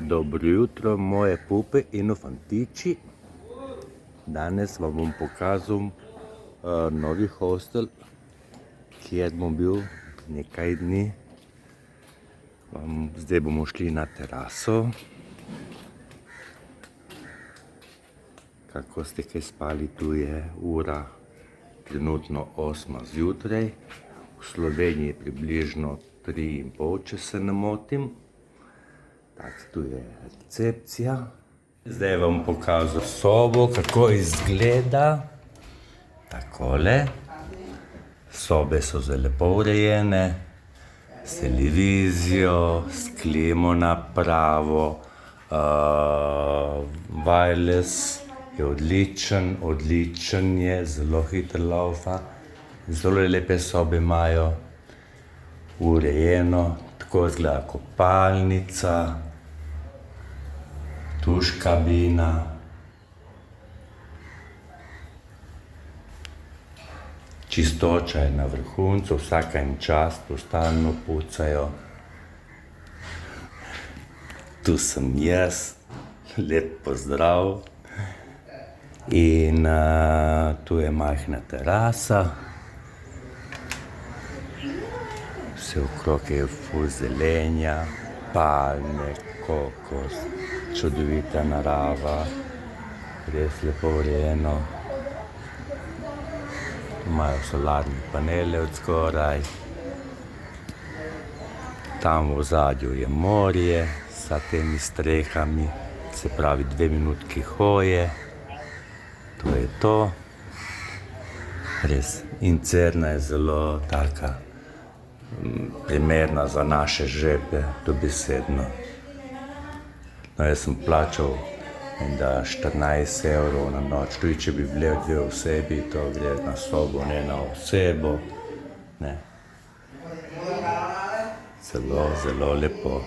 Dobro jutro, moje pupe in fantiči. Danes vam bom pokazal novi hostel, kjer bom bil nekaj dni. Zdaj bomo šli na teraso. Kako ste kaj spali, tu je ura trenutno 8 zjutraj. V Sloveniji je približno 3:30, če se ne motim. Tak, tu je recepcija. Zdaj vam pokazal sobo, kako izgleda. Takole. Sobe so zelo lepo urejene, s televizijo, s klimo napravo, wireless je odličen je, zelo hitro laufa. Zelo lepe sobe imajo, urejeno, tako izgleda kopalnica, tuš kabina. Čistoča je na vrhuncu, vsak en čas, tu stalno pucajo. Tu sem jaz, lep pozdrav. In tu je majhna terasa. Vse okrog je ful zelenja, palme, kokos, čudovita narava, res lepo urejeno. Imajo solarne panele od zgoraj. Tam v ozadju je morje s temi strehami, se pravi 2 minutki hoje. To je to. Res. In cena je zelo taka primerna za naše žepe, dobesedno. No, jaz sem plačal 14 evrov na noč. Tudi če bi bile 2 osebi, to gre na sobo, ne na osebo. Ne. Zelo lepo.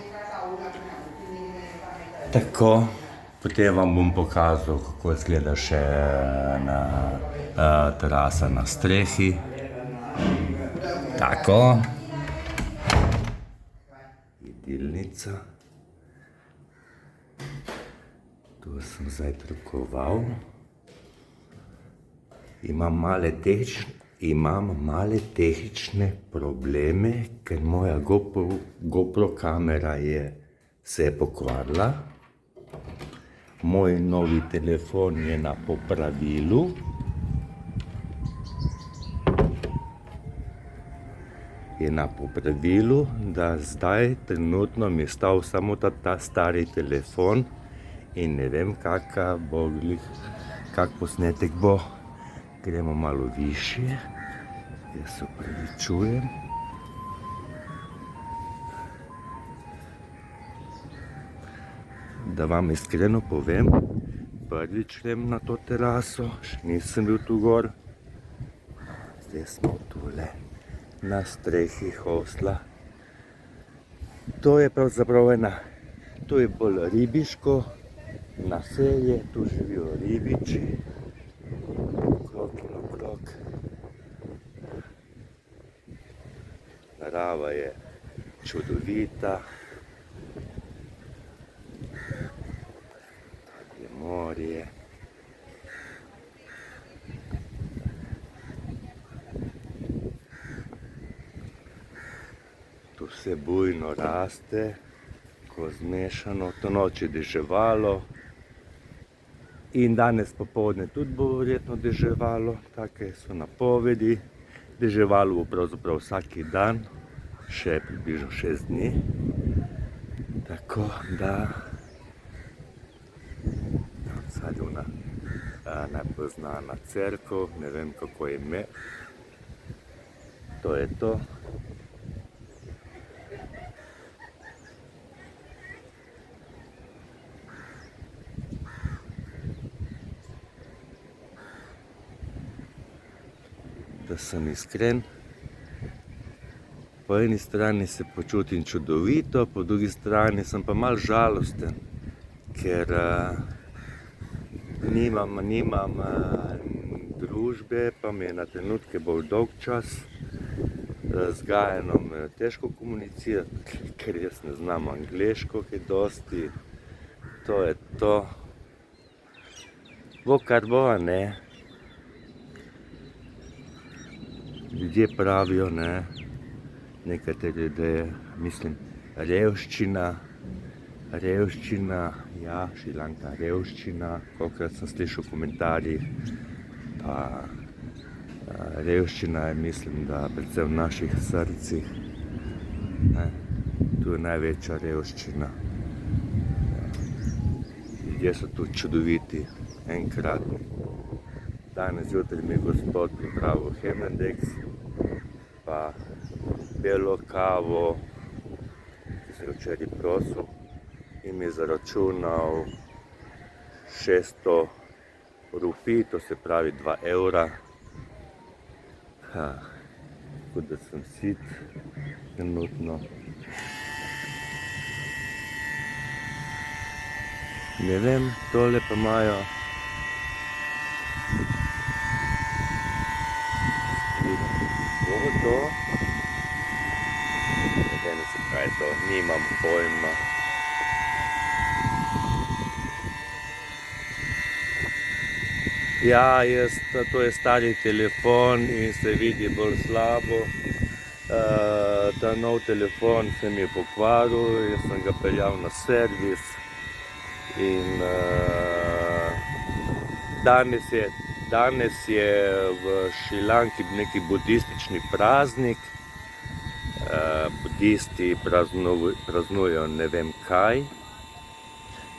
Tako, potem vam bom pokazal, kako izgleda še terasa na strehi. Tako. Jedilnica. Tu sem zajtrkoval. Imam male tehnične probleme, ker moja GoPro kamera se je pokvarila. Moj novi telefon je na popravilu. Da zdaj trenutno mi je stal samo ta stari telefon in ne vem, kak posnetek bo. Gremo malo višje. Jaz se opravičujem. Da vam iskreno povem, prvič grem na to teraso, še nisem bil tu gor. Zdaj smo tule na strehi hostla. To je pravzaprav to je bolj ribiško naselje, tu živijo ribiči. Okrog. Narava je čudovita. Je morje. Tu vse bujno raste, ko zmešano. To noč je deževalo. In danes popoldne tudi bo verjetno deževalo, take so napovedi. Deževalo bo pravzaprav vsak dan, še približno 6 dni. Tako da sad je najbolj znana cerkev, ne vem kako je ime. To je to. Da sem iskren, po eni strani se počutim čudovito, po drugi strani sem pa malo žalosten, ker nimam družbe, pa mi je na trenutke bolj dolg čas. Z Gajanom težko komunicirati, ker jaz ne znam angleško kaj dosti. to je to. Bo kar bo, a ne. Ljudje pravijo, ne, nekateri ljudje, mislim, revščina, ja, Šrilanka, revščina, kolikrat sem slišal v komentarjih, pa revščina je, mislim, da predvsem v naših srcih, ne, tu je največja revščina. Ljudje so tu čudoviti, enkratni. Danes zjutraj mi je gospod pripravil Hemendeks, pa belo kavo, ki sem včeraj prosil, in mi je zaračunal 600 rupij, to se pravi 2 evra. Tako da sem sit trenutno. Ne vem, tole pa imajo to. Ne vem se, kaj je to, nimam pojma. Ja, to je stari telefon in se vidi bolj slabo. Ta nov telefon se mi je pokvaril, jaz sem ga peljal na servis in danes je v Šrilanki neki budistični praznik. Budisti praznujejo ne vem kaj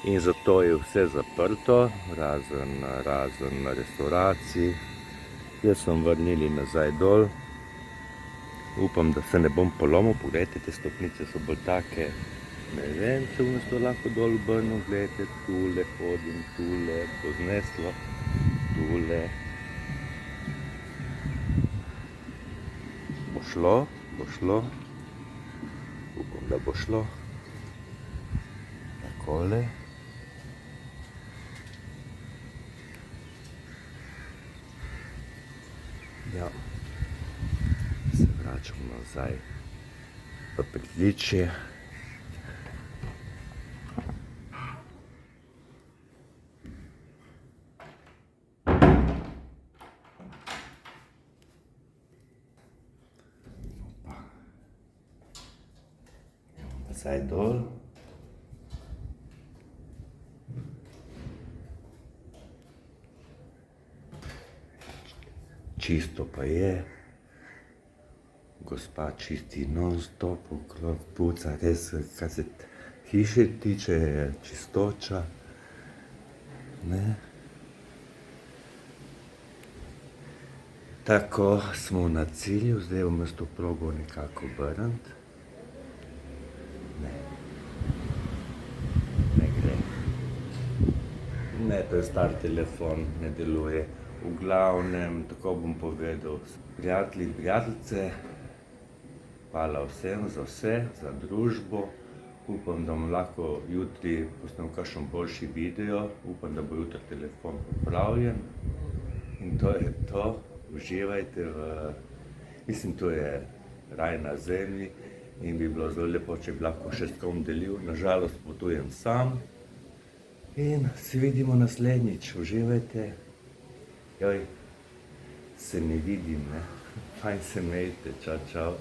in zato je vse zaprto, razen restauracij. Jaz sem vrnili nazaj dol. Upam, da se ne bom polomil, pogledajte, te stopnice so bolj take. Ne vem, če bom to lahko dol obrnil, gledajte, tule hodim, tule, bo zneslo, tule. Bo šlo, upam, da bo šlo. Takole. Ja, se vračam nazaj v pritličje. Nazaj dol. Čisto pa je. Gospa čisti non-stop okrog, puca, res, kar se hiše tiče, je čistoča. Ne. Tako smo na cilju, zdaj bom jaz to probo nekako obrniti. Ne gre. Ne, to je star telefon, ne deluje. V glavnem, tako bom povedal, prijatelji in prijateljice, hvala vsem za vse, za družbo. Upam, da bom lahko jutri posnel kakšen boljši video, upam, da bo jutri telefon popravljen. In to je to, uživajte mislim, to je raj na zemlji in bi bilo zelo lepo, če bi lahko še s kom delil. Na žalost potujem sam in se vidimo naslednjič, uživajte. Joj, se ne vidim, ne? Fajn se imejte, čau, čau.